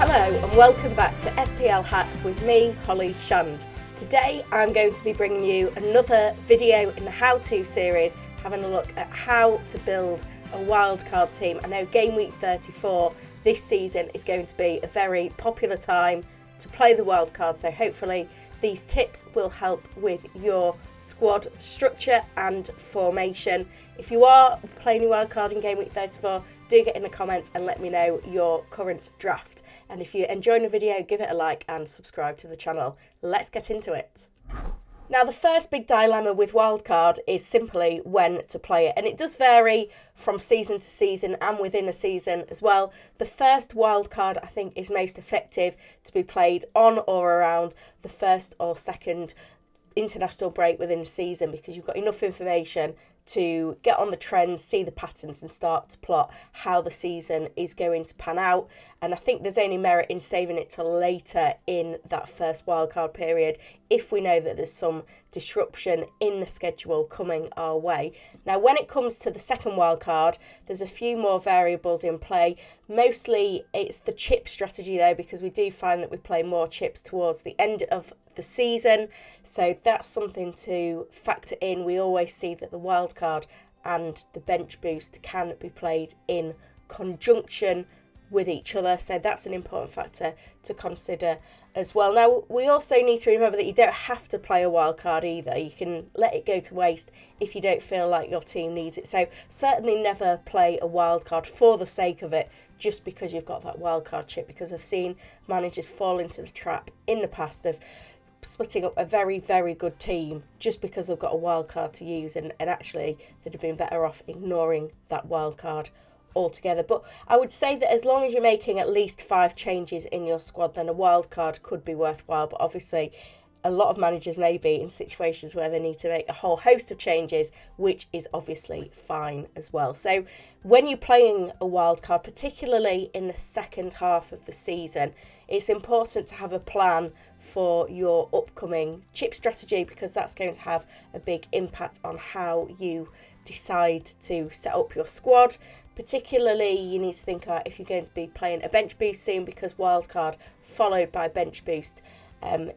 Hello and welcome back to FPL Hacks with me, Holly Shand. Today I'm going to be bringing you another video in the how-to series, having a look at how to build a wildcard team. I know game week 34 this season is going to be a very popular time to play the wildcard, so hopefully these tips will help with your squad structure and formation. If you are playing a wildcard in game week 34, do get in the comments and let me know your current draft. And if you're enjoying the video, give it a like and subscribe to the channel. Let's get into it. Now, the first big dilemma with wildcard is simply when to play it. And it does vary from season to season and within a season as well. The first wildcard, I think, is most effective to be played on or around the first or second international break within the season, because you've got enough information to get on the trends, see the patterns and start to plot how the season is going to pan out. And I think there's only merit in saving it till later in that first wildcard period if we know that there's some disruption in the schedule coming our way. Now, when it comes to the second wildcard, there's a few more variables in play. Mostly it's the chip strategy though, because we do find that we play more chips towards the end of the season, so that's something to factor in. We always see that the wildcard and the bench boost can be played in conjunction with each other, so that's an important factor to consider as well. Now, we also need to remember that you don't have to play a wildcard either. You can let it go to waste if you don't feel like your team needs it. So certainly never play a wildcard for the sake of it, just because you've got that wildcard chip, because I've seen managers fall into the trap in the past of splitting up a very, very good team just because they've got a wild card to use, and actually they'd have been better off ignoring that wild card altogether. But I would say that as long as you're making at least 5 changes in your squad, then a wild card could be worthwhile. But obviously a lot of managers may be in situations where they need to make a whole host of changes, which is obviously fine as well. So when you're playing a wild card, particularly in the second half of the season, it's important to have a plan for your upcoming chip strategy, because that's going to have a big impact on how you decide to set up your squad. Particularly, you need to think about if you're going to be playing a bench boost soon, because wildcard followed by bench boost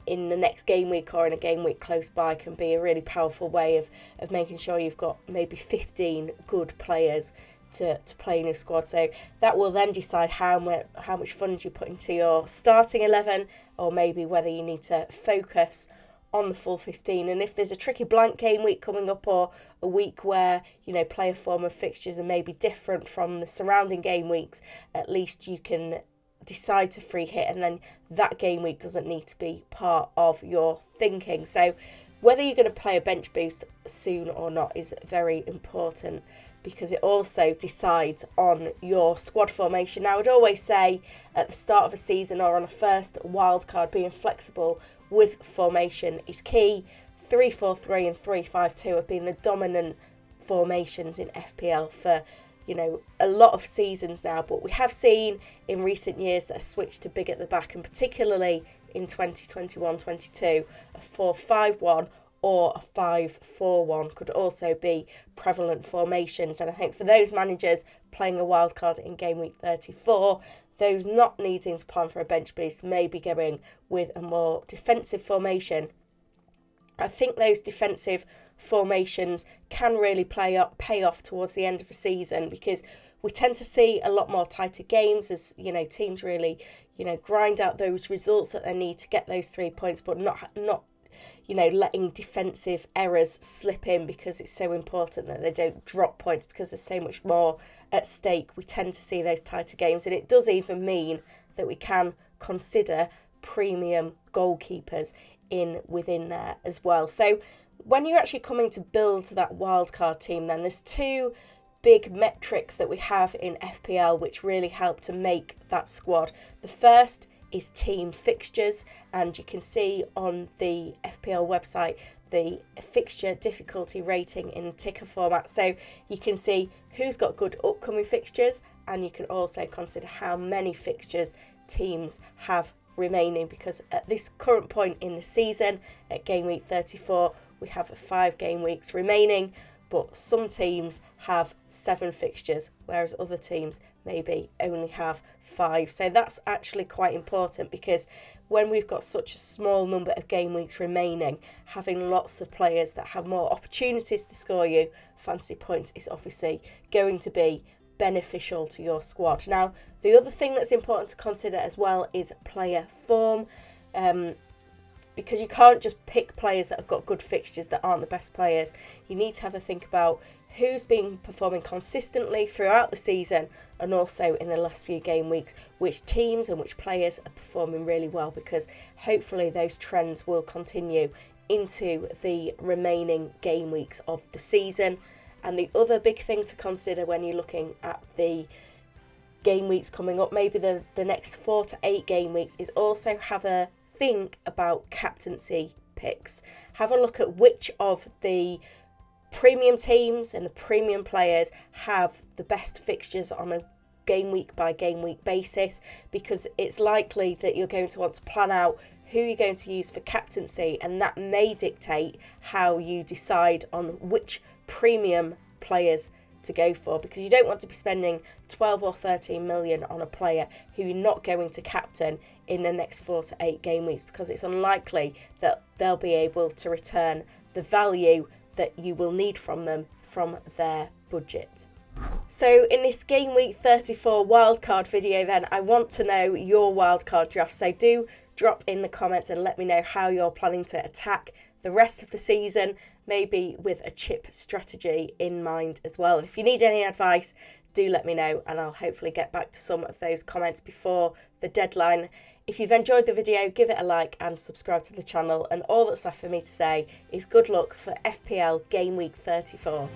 in the next game week or in a game week close by can be a really powerful way of making sure you've got maybe 15 good players to play in your squad. So that will then decide how much funds you put into your starting 11, or maybe whether you need to focus on the full 15. And if there's a tricky blank game week coming up, or a week where, you know, player form and fixtures are maybe different from the surrounding game weeks, at least you can decide to free hit, and then that game week doesn't need to be part of your thinking. So whether you're going to play a bench boost soon or not is very important, because it also decides on your squad formation. Now, I'd always say at the start of a season or on a first wildcard, being flexible with formation is key. 3-4-3 and 3-5-2 have been the dominant formations in FPL for, you know, a lot of seasons now, but we have seen in recent years that a switch to big at the back, and particularly in 2021-22, a 4-5-1 or a 5-4-1 could also be prevalent formations. And I think for those managers playing a wildcard in game week 34, those not needing to plan for a bench boost may be going with a more defensive formation. I think those defensive formations can really pay off towards the end of the season, because we tend to see a lot more tighter games as, you know, teams really, you know, grind out those results that they need to get those 3 points, but not you know, letting defensive errors slip in, because it's so important that they don't drop points, because there's so much more at stake. We tend to see those tighter games, and it does even mean that we can consider premium goalkeepers within there as well. So when you're actually coming to build that wildcard team, then there's 2 big metrics that we have in FPL which really help to make that squad. The first is team fixtures, and you can see on the FPL website the fixture difficulty rating in ticker format, so you can see who's got good upcoming fixtures, and you can also consider how many fixtures teams have remaining, because at this current point in the season, at game week 34, we have 5 game weeks remaining, but some teams have 7 fixtures, whereas other teams maybe only have 5. So that's actually quite important, because when we've got such a small number of game weeks remaining, having lots of players that have more opportunities to score you fantasy points is obviously going to be beneficial to your squad. Now, the other thing that's important to consider as well is player form, because you can't just pick players that have got good fixtures that aren't the best players. You need to have a think about who's been performing consistently throughout the season, and also in the last few game weeks, which teams and which players are performing really well, because hopefully those trends will continue into the remaining game weeks of the season. And the other big thing to consider when you're looking at the game weeks coming up, maybe the next 4 to 8 game weeks, is also have a think about captaincy picks. Have a look at which of the premium teams and the premium players have the best fixtures on a game week by game week basis, because it's likely that you're going to want to plan out who you're going to use for captaincy, and that may dictate how you decide on which premium players to go for, because you don't want to be spending 12 or 13 million on a player who you're not going to captain in the next 4 to 8 game weeks, because it's unlikely that they'll be able to return the value that you will need from them from their budget. So in this game week 34 wildcard video then, I want to know your wildcard draft. So do drop in the comments and let me know how you're planning to attack the rest of the season, maybe with a chip strategy in mind as well. And if you need any advice, do let me know, and I'll hopefully get back to some of those comments before the deadline. If you've enjoyed the video, give it a like and subscribe to the channel, and all that's left for me to say is good luck for FPL Game Week 34.